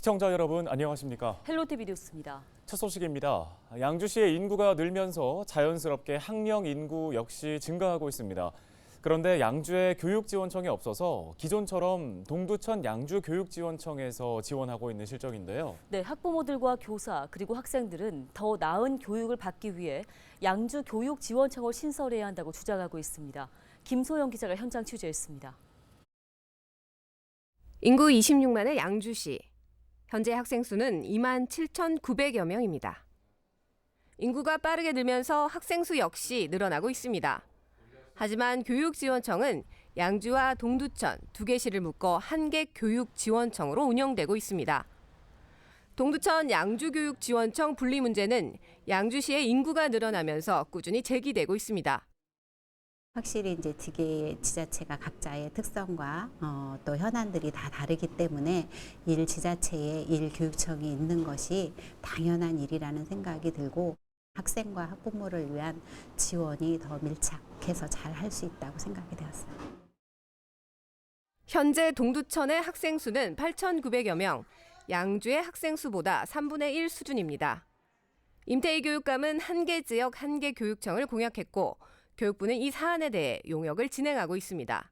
시청자 여러분 안녕하십니까? 헬로티비 뉴스입니다. 첫 소식입니다. 양주시의 인구가 늘면서 자연스럽게 학령 인구 역시 증가하고 있습니다. 그런데 양주에 교육지원청이 없어서 기존처럼 동두천 양주교육지원청에서 지원하고 있는 실정인데요. 네, 학부모들과 교사 그리고 학생들은 더 나은 교육을 받기 위해 양주교육지원청을 신설해야 한다고 주장하고 있습니다. 김소영 기자가 현장 취재했습니다. 인구 26만의 양주시. 현재 학생 수는 2만 7,900여 명입니다. 인구가 빠르게 늘면서 학생 수 역시 늘어나고 있습니다. 하지만 교육지원청은 양주와 동두천 두 개 시를 묶어 한 개 교육지원청으로 운영되고 있습니다. 동두천 양주교육지원청 분리 문제는 양주시의 인구가 늘어나면서 꾸준히 제기되고 있습니다. 확실히 이제 두 개의 지자체가 각자의 특성과 또 현안들이 다 다르기 때문에 일 지자체에 일 교육청이 있는 것이 당연한 일이라는 생각이 들고 학생과 학부모를 위한 지원이 더 밀착해서 잘 할 수 있다고 생각이 되었어요. 현재 동두천의 학생 수는 8,900여 명, 양주의 학생 수보다 3분의 1 수준입니다. 임태희 교육감은 한 개 지역 한 개 교육청을 공약했고 교육부는 이 사안에 대해 용역을 진행하고 있습니다.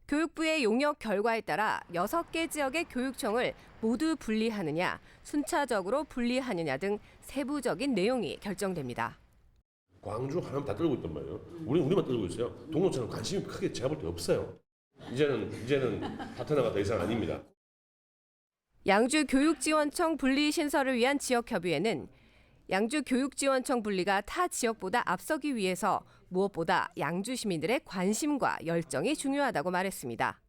교육부의 용역 결과에 따라 6개 지역의 교육청을 모두 분리하느냐, 순차적으로 분리하느냐 등 세부적인 내용이 결정됩니다. 광주 하나만 다 떨고 있단 말이에요. 우리만 떨고 있어요. 동호처럼 관심이 크게 제가 볼 때 없어요. 이제는 파트너가 더 이상 아닙니다. 양주교육지원청 분리 신설을 위한 지역협의회는 양주교육지원청 분리가 타 지역보다 앞서기 위해서 무엇보다 양주 시민들의 관심과 열정이 중요하다고 말했습니다.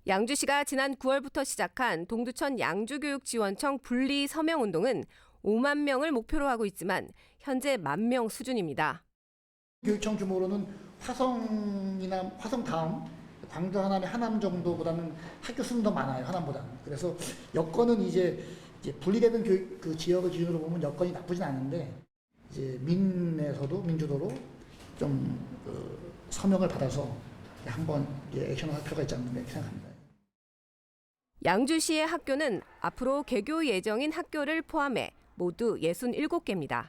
양주시가 지난 9월부터 시작한 동두천 양주교육지원청 분리 서명운동은 5만 명을 목표로 하고 있지만 현재 10,000명 수준입니다. 교육청 규모로는 화성이나 화성 다음 광주 하남의 하남 정도보다는 학교 수는 더 많아요. 하남보다는. 그래서 여건은 이제 분리되는 그 지역을 기준으로 보면 여건이 나쁘진 않은데 이제 민주도로 좀 서명을 받아서 한번 액션을 할 필요가 있지 않나 이렇게 생각합니다. 양주시의 학교는 앞으로 개교 예정인 학교를 포함해 모두 67개입니다.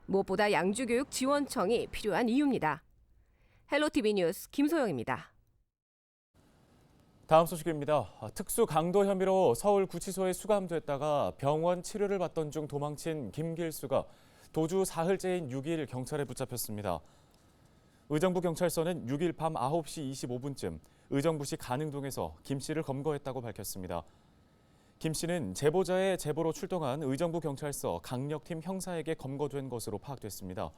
무엇보다 양주교육지원청이 필요한 이유입니다. 헬로티비 뉴스 김소영입니다. 다음 소식입니다. 특수 강도 혐의로 서울구치소에 수감됐다가 병원 치료를 받던 중 도망친 김길수가 도주 사흘째인 6일 경찰에 붙잡혔습니다. 의정부 경찰서는 6일 밤 9시 25분쯤 의정부시 가능동에서 김 씨를 검거했다고 밝혔습니다. 김 씨는 제보자의 제보로 출동한 의정부 경찰서 강력팀 형사에게 검거된 것으로 파악됐습니다.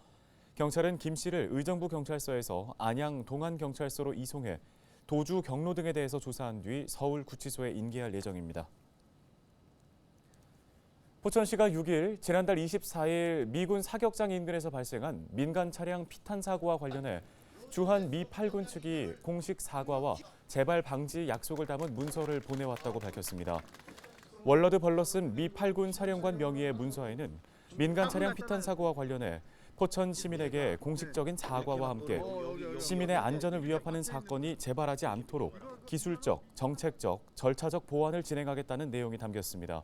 경찰은 김 씨를 의정부 경찰서에서 안양 동안경찰서로 이송해 도주 경로 등에 대해서 조사한 뒤 서울구치소에 인계할 예정입니다. 포천시가 6일 지난달 24일 미군 사격장 인근에서 발생한 민간 차량 피탄 사고와 관련해 주한 미 8군 측이 공식 사과와 재발 방지 약속을 담은 문서를 보내왔다고 밝혔습니다. 월러드 벌러슨 미 8군 사령관 명의의 문서에는 민간 차량 피탄 사고와 관련해 포천 시민에게 공식적인 사과와 함께 시민의 안전을 위협하는 사건이 재발하지 않도록 기술적, 정책적, 절차적 보완을 진행하겠다는 내용이 담겼습니다.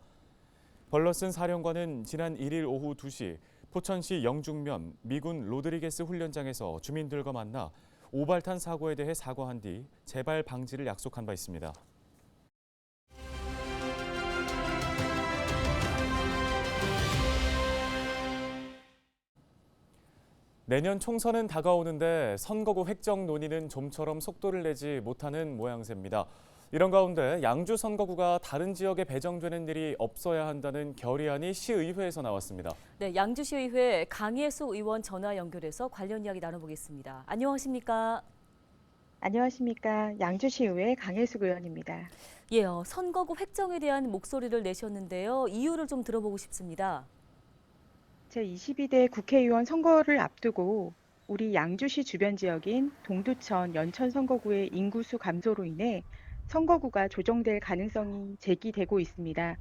벌러슨 사령관은 지난 1일 오후 2시 포천시 영중면 미군 로드리게스 훈련장에서 주민들과 만나 오발탄 사고에 대해 사과한 뒤 재발 방지를 약속한 바 있습니다. 내년 총선은 다가오는데 선거구 획정 논의는 좀처럼 속도를 내지 못하는 모양새입니다. 이런 가운데 양주 선거구가 다른 지역에 배정되는 일이 없어야 한다는 결의안이 시의회에서 나왔습니다. 네, 양주시의회 강예숙 의원 전화 연결해서 관련 이야기 나눠보겠습니다. 안녕하십니까? 안녕하십니까. 양주시의회 강혜숙 의원입니다. 예, 선거구 획정에 대한 목소리를 내셨는데요. 이유를 좀 들어보고 싶습니다. 제22대 국회의원 선거를 앞두고 우리 양주시 주변 지역인 동두천, 연천 선거구의 인구수 감소로 인해 선거구가 조정될 가능성이 제기되고 있습니다.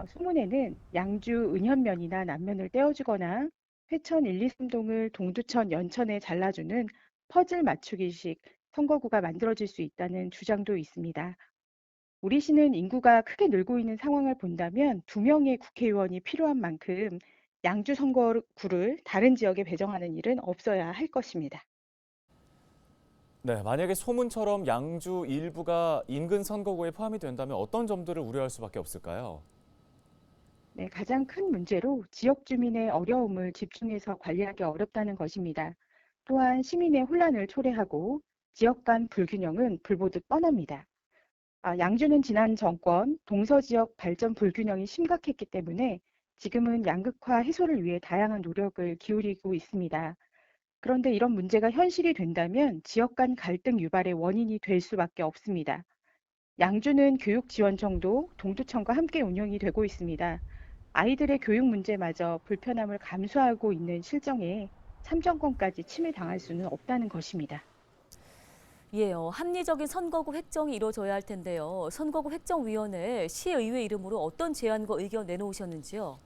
소문에는 양주 은현면이나 남면을 떼어주거나 회천 1, 2, 3동을 동두천, 연천에 잘라주는 퍼즐 맞추기식 선거구가 만들어질 수 있다는 주장도 있습니다. 우리 시는 인구가 크게 늘고 있는 상황을 본다면 2명의 국회의원이 필요한 만큼 양주 선거구를 다른 지역에 배정하는 일은 없어야 할 것입니다. 네, 만약에 소문처럼 양주 일부가 인근 선거구에 포함이 된다면 어떤 점들을 우려할 수밖에 없을까요? 네, 가장 큰 문제로 지역 주민의 어려움을 집중해서 관리하기 어렵다는 것입니다. 또한 시민의 혼란을 초래하고 지역 간 불균형은 불보듯 뻔합니다. 양주는 지난 정권 동서지역 발전 불균형이 심각했기 때문에 지금은 양극화 해소를 위해 다양한 노력을 기울이고 있습니다. 그런데 이런 문제가 현실이 된다면 지역 간 갈등 유발의 원인이 될 수밖에 없습니다. 양주는 교육지원청도 동두천과 함께 운영이 되고 있습니다. 아이들의 교육 문제마저 불편함을 감수하고 있는 실정에 참정권까지 침해당할 수는 없다는 것입니다. 예요. 합리적인 선거구 획정이 이루어져야 할 텐데요. 선거구 획정위원회에 시의회 이름으로 어떤 제안과 의견 내놓으셨는지요?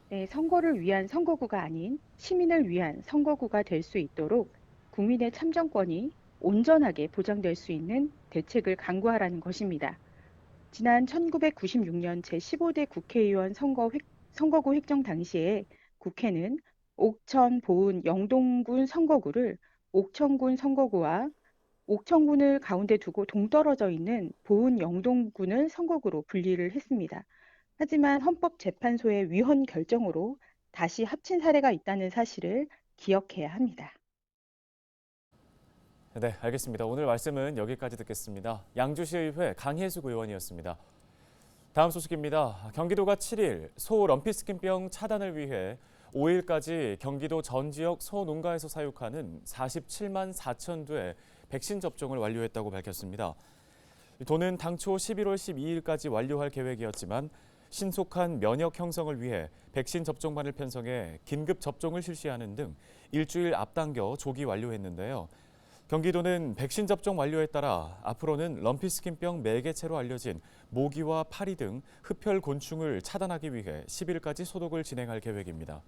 네, 선거를 위한 선거구가 아닌 시민을 위한 선거구가 될 수 있도록 국민의 참정권이 온전하게 보장될 수 있는 대책을 강구하라는 것입니다. 지난 1996년 제15대 국회의원 선거구 획정 당시에 국회는 옥천, 보은, 영동군 선거구를 옥천군 선거구와 옥천군을 가운데 두고 동떨어져 있는 보은, 영동군을 선거구로 분리를 했습니다. 하지만 헌법재판소의 위헌 결정으로 다시 합친 사례가 있다는 사실을 기억해야 합니다. 네, 알겠습니다. 오늘 말씀은 여기까지 듣겠습니다. 양주시의회 강혜숙 의원이었습니다. 다음 소식입니다. 경기도가 7일 소 럼피스킨병 차단을 위해 5일까지 경기도 전 지역 소 농가에서 사육하는 47만 4천 두의 백신 접종을 완료했다고 밝혔습니다. 도는 당초 11월 12일까지 완료할 계획이었지만 신속한 면역 형성을 위해 백신 접종반을 편성해 긴급 접종을 실시하는 등 일주일 앞당겨 조기 완료했는데요. 경기도는 백신 접종 완료에 따라 앞으로는 럼피스킨병 매개체로 알려진 모기와 파리 등 흡혈 곤충을 차단하기 위해 10일까지 소독을 진행할 계획입니다.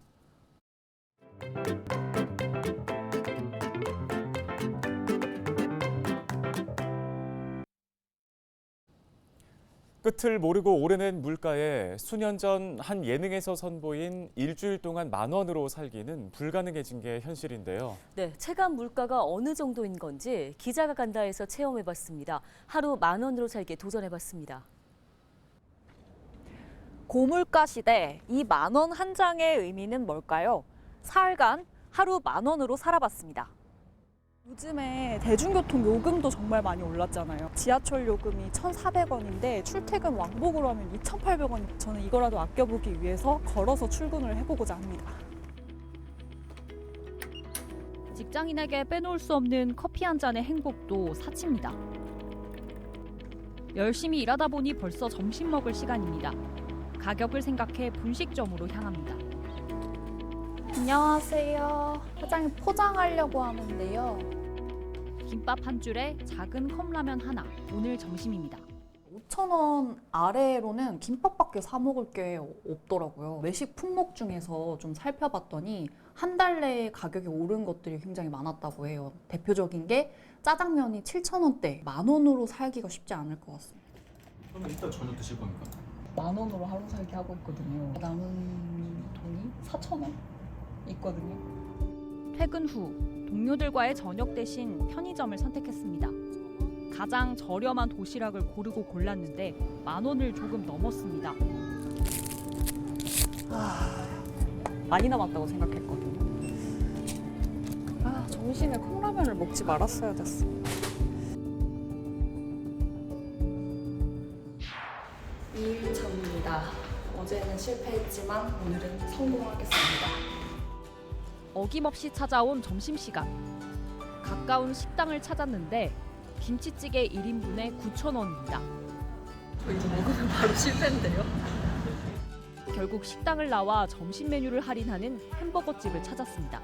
끝을 모르고 오르는 물가에 수년 전 한 예능에서 선보인 일주일 동안 10,000원으로 살기는 불가능해진 게 현실인데요. 네, 체감 물가가 어느 정도인 건지 기자가 간다에서 체험해봤습니다. 하루 10,000원으로 살기에 도전해봤습니다. 고물가 시대 이 10,000원 한 장의 의미는 뭘까요? 사흘간 하루 10,000원으로 살아봤습니다. 요즘에 대중교통 요금도 정말 많이 올랐잖아요. 지하철 요금이 1,400원인데 출퇴근 왕복으로 하면 2,800원. 저는 이거라도 아껴보기 위해서 걸어서 출근을 해보고자 합니다. 직장인에게 빼놓을 수 없는 커피 한 잔의 행복도 사치입니다. 열심히 일하다 보니 벌써 점심 먹을 시간입니다. 가격을 생각해 분식점으로 향합니다. 안녕하세요. 사장님 포장하려고 하는데요. 김밥 한 줄에 작은 컵라면 하나, 오늘 점심입니다. 5,000원 아래로는 김밥밖에 사 먹을 게 없더라고요. 외식 품목 중에서 좀 살펴봤더니 한 달 내에 가격이 오른 것들이 굉장히 많았다고 해요. 대표적인 게 짜장면이 7,000원대, 10,000원으로 살기가 쉽지 않을 것 같습니다. 그럼 이따 저녁 드실 겁니까? 10,000원으로 하루 살기 하고 있거든요. 남은 돈이 4,000원 있거든요. 퇴근 후 동료들과의 저녁 대신 편의점을 선택했습니다. 가장 저렴한 도시락을 고르고 골랐는데 10,000원을 조금 넘었습니다. 많이 남았다고 생각했거든요. 점심에 컵라면을 먹지 말았어야 됐어. 일 전입니다. 어제는 실패했지만 오늘은 성공하겠습니다. 어김없이 찾아온 점심시간. 가까운 식당을 찾았는데 김치찌개 1인분에 9,000원입니다. 저 이거 먹으면 바로 실패인데요? 결국 식당을 나와 점심 메뉴를 할인하는 햄버거집을 찾았습니다.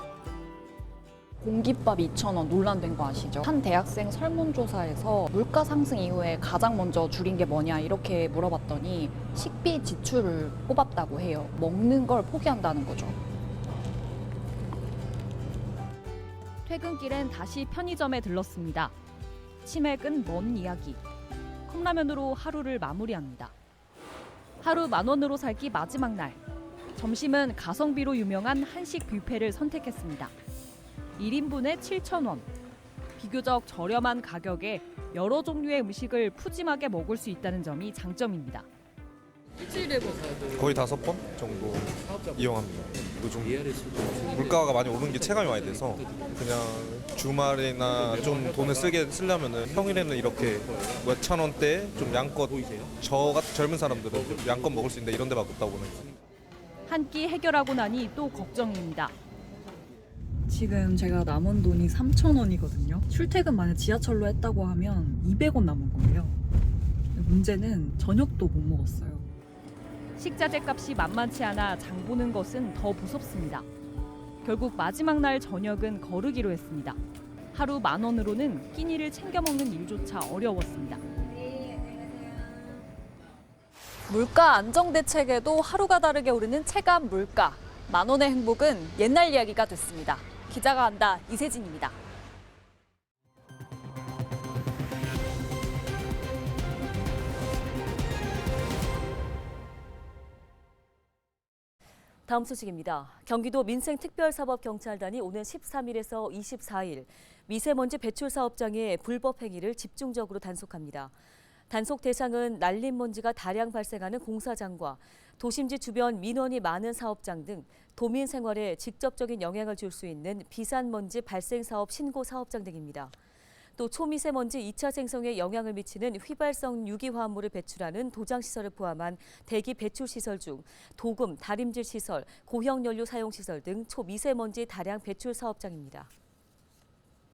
공깃밥 2,000원 논란된 거 아시죠? 한 대학생 설문조사에서 물가 상승 이후에 가장 먼저 줄인 게 뭐냐 이렇게 물어봤더니 식비 지출을 꼽았다고 해요. 먹는 걸 포기한다는 거죠. 퇴근길엔 다시 편의점에 들렀습니다. 치맥은 먼 이야기. 컵라면으로 하루를 마무리합니다. 하루 10,000원으로 살기 마지막 날. 점심은 가성비로 유명한 한식 뷔페를 선택했습니다. 1인분에 7,000원. 비교적 저렴한 가격에 여러 종류의 음식을 푸짐하게 먹을 수 있다는 점이 장점입니다. 일주일에 거의 5번 정도 이용합니다. 요즘 물가가 많이 오르는 게 체감이 많이 돼서 그냥 주말이나 좀 돈을 쓰려면은 평일에는 이렇게 몇천 원대 좀 양껏 저 같은 젊은 사람들은 양껏 먹을 수 있는데 이런 데밖에 없다고는. 한 끼 해결하고 나니 또 걱정입니다. 지금 제가 남은 돈이 3,000원이거든요. 출퇴근 만약 지하철로 했다고 하면 200원 남은 거예요. 문제는 저녁도 못 먹었어요. 식자재 값이 만만치 않아 장 보는 것은 더 무섭습니다. 결국 마지막 날 저녁은 거르기로 했습니다. 하루 10,000원으로는 끼니를 챙겨 먹는 일조차 어려웠습니다. 물가 안정 대책에도 하루가 다르게 오르는 체감 물가. 10,000원의 행복은 옛날 이야기가 됐습니다. 기자가 한다, 이세진입니다. 다음 소식입니다. 경기도 민생특별사법경찰단이 오는 13일에서 24일 미세먼지 배출 사업장의 불법 행위를 집중적으로 단속합니다. 단속 대상은 날림먼지가 다량 발생하는 공사장과 도심지 주변 민원이 많은 사업장 등 도민 생활에 직접적인 영향을 줄 수 있는 비산먼지 발생 사업 신고 사업장 등입니다. 또 초미세먼지 2차 생성에 영향을 미치는 휘발성 유기화합물을 배출하는 도장시설을 포함한 대기 배출시설 중 도금, 다림질 시설, 고형연료 사용시설 등 초미세먼지 다량 배출 사업장입니다.